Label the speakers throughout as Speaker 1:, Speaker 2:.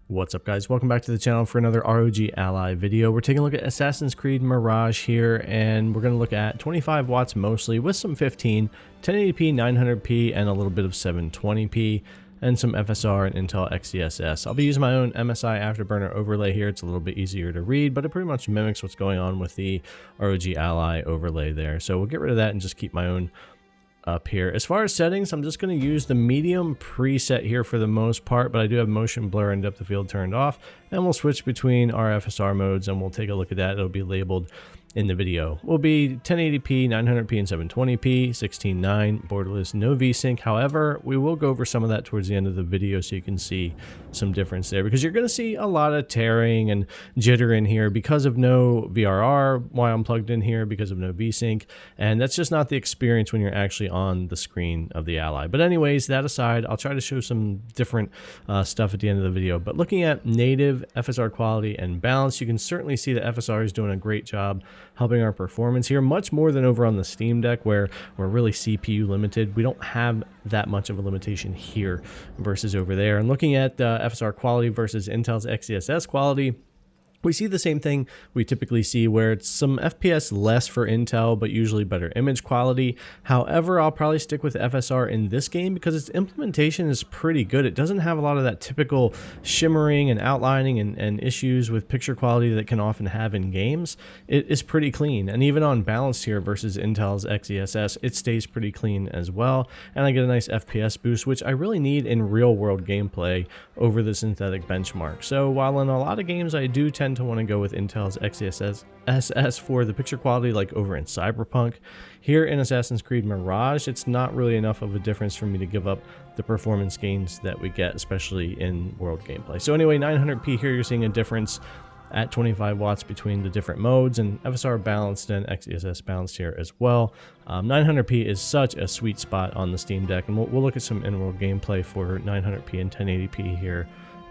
Speaker 1: What's up, guys? Welcome back to the channel for another ROG Ally video. We're taking a look at Assassin's Creed Mirage here, and we're going to look at 25 watts mostly with some 15, 1080p, 900p, and a little bit of 720p, and some FSR and Intel XESS. I'll be using my own MSI Afterburner overlay here. It's a little bit easier to read, but it pretty much mimics what's going on with the ROG Ally overlay there. So we'll get rid of that and just keep my own up here. As far as settings, I'm just going to use the medium preset here for the most part, but I do have motion blur and depth of field turned off, and we'll switch between our FSR modes and we'll take a look at that. It'll be labeled in the video. Will be 1080p, 900p, and 720p, 16:9, borderless, no VSync. However, we will go over some of that towards the end of the video so you can see some difference there, because you're going to see a lot of tearing and jitter in here because of no VRR while I'm plugged in here, because of no VSync, and that's just not the experience when you're actually on the screen of the Ally. But anyways, that aside, I'll try to show some different stuff at the end of the video. But looking at native FSR quality and balance, you can certainly see that FSR is doing a great job helping our performance here, much more than over on the Steam Deck, where we're really CPU limited. We don't have that much of a limitation here versus over there. And looking at FSR quality versus Intel's XESS quality, we see the same thing we typically see, where it's some FPS less for Intel, but usually better image quality. However, I'll probably stick with FSR in this game because its implementation is pretty good. It doesn't have a lot of that typical shimmering and outlining and issues with picture quality that can often have in games. It is pretty clean, and even on balance here versus Intel's XESS, it stays pretty clean as well. And I get a nice FPS boost, which I really need in real world gameplay over the synthetic benchmark. So while in a lot of games I do tend to want to go with Intel's XESS for the picture quality, like over in Cyberpunk, here in Assassin's Creed Mirage, it's not really enough of a difference for me to give up the performance gains that we get, especially in world gameplay. So anyway, 900p here, you're seeing a difference at 25 watts between the different modes, and FSR balanced and XESS balanced here as well. 900p is such a sweet spot on the Steam Deck, and we'll look at some in-world gameplay for 900p and 1080p here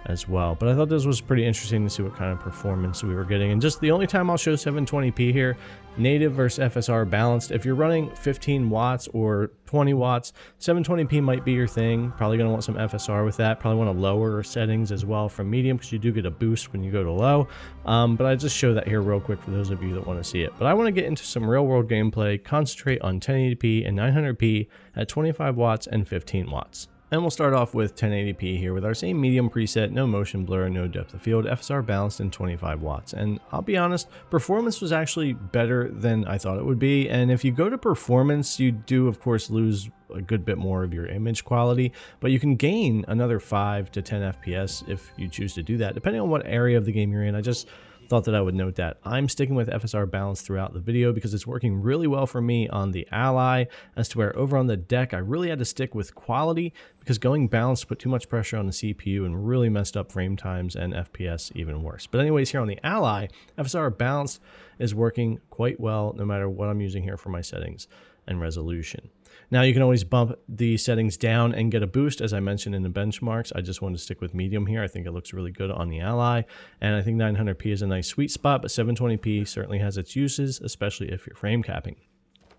Speaker 1: as well. But I thought this was pretty interesting to see what kind of performance we were getting. And just the only time I'll show 720p here, native versus FSR balanced. If you're running 15 watts or 20 watts, 720p might be your thing. Probably going to want some FSR with that. Probably want to lower settings as well from medium, because you do get a boost when you go to low. But I just show that here real quick for those of you that want to see it. But I want to get into some real world gameplay, concentrate on 1080p and 900p at 25 watts and 15 watts. And we'll start off with 1080p here with our same medium preset, no motion blur, no depth of field, FSR balanced in 25 watts. And I'll be honest, performance was actually better than I thought it would be. And if you go to performance, you do of course lose a good bit more of your image quality, but you can gain another 5 to 10 FPS if you choose to do that, depending on what area of the game you're in. I just thought that I would note that. I'm sticking with FSR balance throughout the video because it's working really well for me on the Ally, as to where over on the deck I really had to stick with quality, because going balanced put too much pressure on the CPU and really messed up frame times and FPS even worse. But anyways, here on the Ally, FSR balance is working quite well no matter what I'm using here for my settings and resolution. Now you can always bump the settings down and get a boost, as I mentioned in the benchmarks. I just wanted to stick with medium here. I think it looks really good on the Ally, and I think 900p is a nice sweet spot, but 720p certainly has its uses, especially if you're frame capping.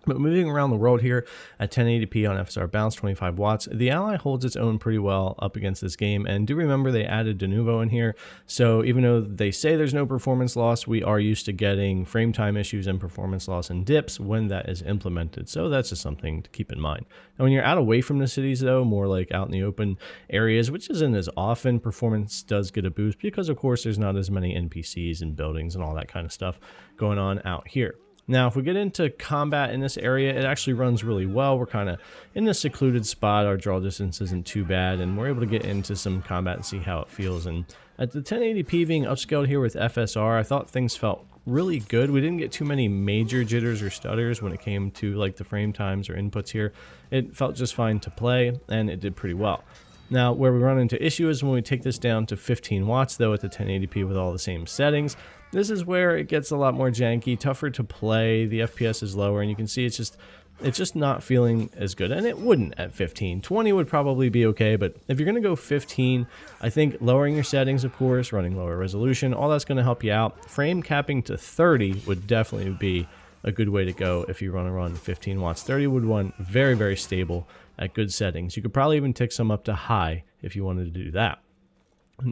Speaker 1: But moving around the world here at 1080p on FSR balance, 25 watts, the Ally holds its own pretty well up against this game. And do remember they added de novo in here. So even though they say there's no performance loss, we are used to getting frame time issues and performance loss and dips when that is implemented. So that's just something to keep in mind. Now, when you're out away from the cities, though, more like out in the open areas, which isn't as often, performance does get a boost because, of course, there's not as many NPCs and buildings and all that kind of stuff going on out here. Now, if we get into combat in this area, it actually runs really well. We're kind of in a secluded spot. Our draw distance isn't too bad, and we're able to get into some combat and see how it feels. And at the 1080p being upscaled here with FSR, I thought things felt really good. We didn't get too many major jitters or stutters when it came to like the frame times or inputs here. It felt just fine to play, and it did pretty well. Now, where we run into issue is when we take this down to 15 watts, though, at the 1080p with all the same settings. This is where it gets a lot more janky, tougher to play. The FPS is lower, and you can see it's just not feeling as good. And it wouldn't at 15. 20 would probably be okay, but if you're going to go 15, I think lowering your settings, of course, running lower resolution, all that's going to help you out. Frame capping to 30 would definitely be a good way to go if you want to run 15 watts. 30 would run very, very stable at good settings. You could probably even tick some up to high if you wanted to do that.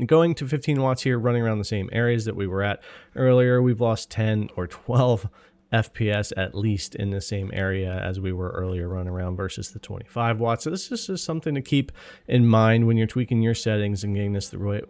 Speaker 1: Going to 15 watts here, running around the same areas that we were at earlier, we've lost 10 or 12 FPS at least in the same area as we were earlier running around versus the 25 watts. So this is just something to keep in mind when you're tweaking your settings and getting this the way,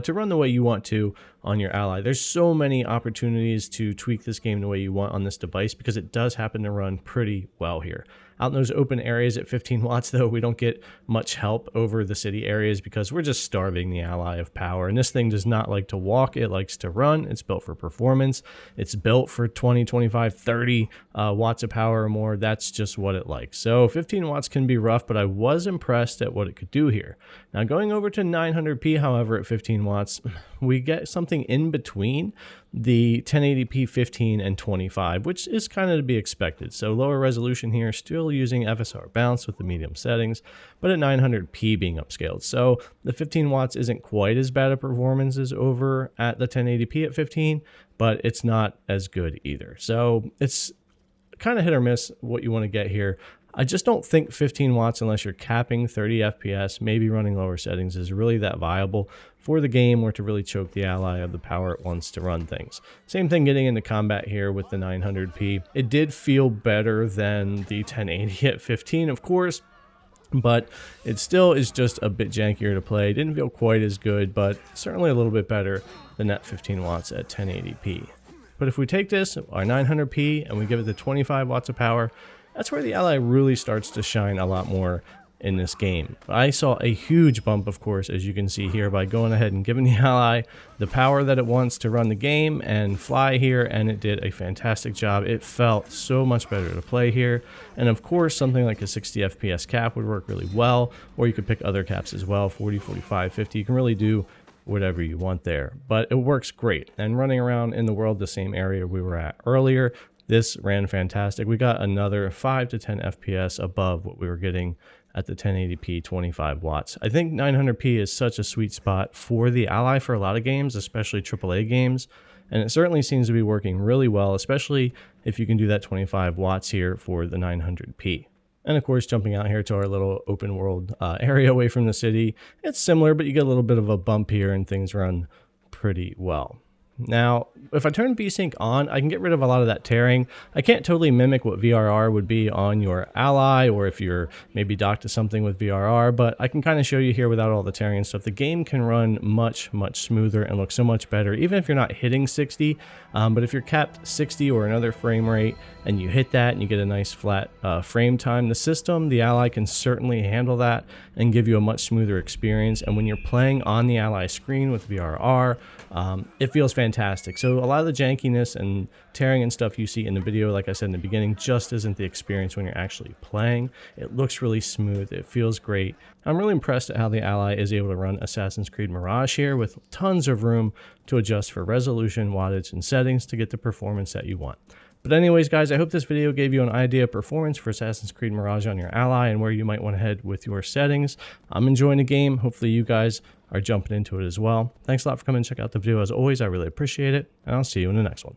Speaker 1: to run the way you want to on your Ally. There's so many opportunities to tweak this game the way you want on this device because it does happen to run pretty well here. Out in those open areas at 15 watts, though, we don't get much help over the city areas because we're just starving the Ally of power. And this thing does not like to walk. It likes to run. It's built for performance. It's built for 20, 25, 30 watts of power or more. That's just what it likes. So 15 watts can be rough, but I was impressed at what it could do here. Now going over to 900p, however, at 15 watts, we get something in between the 1080p 15 and 25, which is kind of to be expected. So lower resolution here, still using FSR bounce with the medium settings, but at 900p being upscaled. So the 15 watts isn't quite as bad a performance as over at the 1080p at 15, but it's not as good either. So it's kind of hit or miss what you want to get here. I just don't think 15 watts, unless you're capping 30 FPS, maybe running lower settings, is really that viable for the game or to really choke the Ally of the power it wants to run things. Same thing getting into combat here with the 900p. It did feel better than the 1080 at 15, of course, but it still is just a bit jankier to play. Didn't feel quite as good, but certainly a little bit better than that 15 watts at 1080p. But if we take this, our 900p, and we give it the 25 watts of power, that's where the Ally really starts to shine a lot more in this game. I saw a huge bump, of course, as you can see here, by going ahead and giving the Ally the power that it wants to run the game and fly here, and it did a fantastic job. It felt so much better to play here, and of course something like a 60 FPS cap would work really well, or you could pick other caps as well, 40, 45, 50. You can really do whatever you want there, but it works great. And running around in the world, the same area we were at earlier, this ran fantastic. We got another 5 to 10 FPS above what we were getting at the 1080p 25 watts. I think 900p is such a sweet spot for the Ally for a lot of games, especially AAA games, and it certainly seems to be working really well, especially if you can do that 25 watts here for the 900p. And of course, jumping out here to our little open world area away from the city, it's similar, but you get a little bit of a bump here and things run pretty well. Now, if I turn VSync on, I can get rid of a lot of that tearing. I can't totally mimic what VRR would be on your Ally, or if you're maybe docked to something with VRR, but I can kind of show you here without all the tearing and stuff. The game can run much, much smoother and look so much better, even if you're not hitting 60. But if you're capped 60 or another frame rate, and you hit that and you get a nice flat frame time, the Ally can certainly handle that and give you a much smoother experience. And when you're playing on the Ally screen with VRR, it feels fantastic. So a lot of the jankiness and tearing and stuff you see in the video, like I said in the beginning, just isn't the experience when you're actually playing. It looks really smooth. It feels great. I'm really impressed at how the Ally is able to run Assassin's Creed Mirage here with tons of room to adjust for resolution, wattage, and settings to get the performance that you want. But anyways, guys, I hope this video gave you an idea of performance for Assassin's Creed Mirage on your Ally and where you might want to head with your settings. I'm enjoying the game. Hopefully you guys are jumping into it as well. Thanks a lot for coming and check out the video. As always, I really appreciate it, and I'll see you in the next one.